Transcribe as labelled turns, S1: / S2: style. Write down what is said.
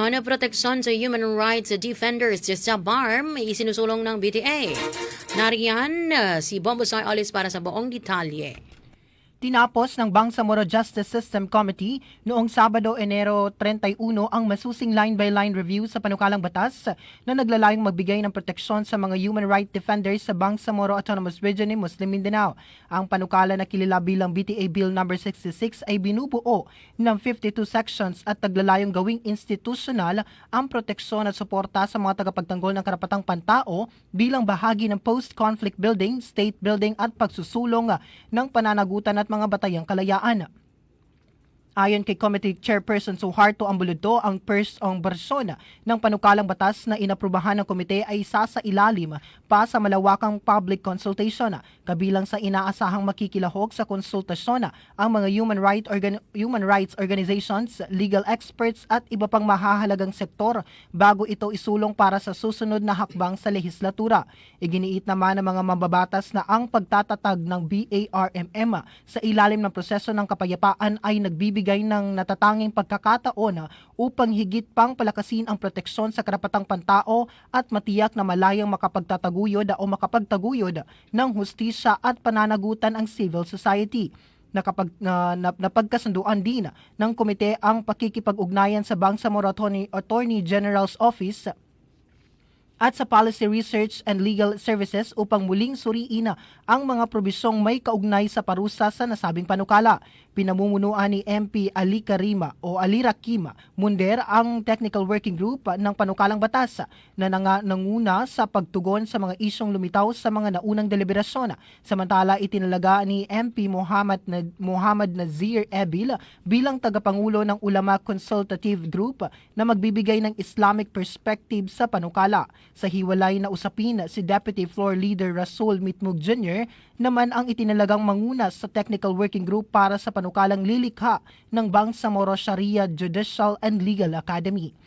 S1: na proteksyon sa human rights defenders sa BARM isinusulong ng BTA. Nariyan si Bombosay Alice para sa buong detalye.
S2: Tinapos ng Bangsamoro Justice System Committee noong Sabado, Enero 31 ang masusing line-by-line review sa panukalang batas na naglalayong magbigay ng proteksyon sa mga human rights defenders sa Bangsamoro Autonomous Region ni Muslim Mindanao. Ang panukala na kilala bilang BTA Bill No. 66 ay binubuo ng 52 sections at naglalayong gawing institutional ang proteksyon at suporta sa mga tagapagtanggol ng karapatang pantao bilang bahagi ng post-conflict building, state building at pagsusulong ng pananagutan at mga batayang kalayaan. Ayon kay Committee Chairperson Suharto Ambulodto, ang bersyon ng panukalang batas na inaprubahan ng komite ay ilalim pa sa malawakang public consultation. Kabilang sa inaasahang makikilahok sa konsultasyon ang mga human rights organizations, legal experts at iba pang mahahalagang sektor bago ito isulong para sa susunod na hakbang sa lehislatura. Iginiit naman ng mga mambabatas na ang pagtatatag ng BARMM sa ilalim ng proseso ng kapayapaan ay nagbibigay ng natatanging pagkakataon upang higit pang palakasin ang proteksyon sa karapatang pantao at matiyak na malayang makapagtataguyod ng hustisya at pananagutan ang civil society. Napagkasunduan din ng komite ang pakikipag-ugnayan sa Bangsamoro Attorney General's Office at sa Policy Research and Legal Services upang muling suriin ang mga probisyong may kaugnay sa parusa sa nasabing panukala. Pinamumunuan ni MP Alira Kim Munder ang Technical Working Group ng panukalang batas na nanguna sa pagtugon sa mga isyong lumitaw sa mga naunang deliberasyon. Samantala, itinalaga ni MP Muhammad Nazir Ebil bilang tagapangulo ng Ulama Consultative Group na magbibigay ng Islamic perspective sa panukala. Sa hiwalay na usapin, si Deputy Floor Leader Rasul Mitmug Jr. naman ang itinalagang manguna sa Technical Working Group para sa panukalang lilikha ng Bangsamoro Sharia Judicial and Legal Academy.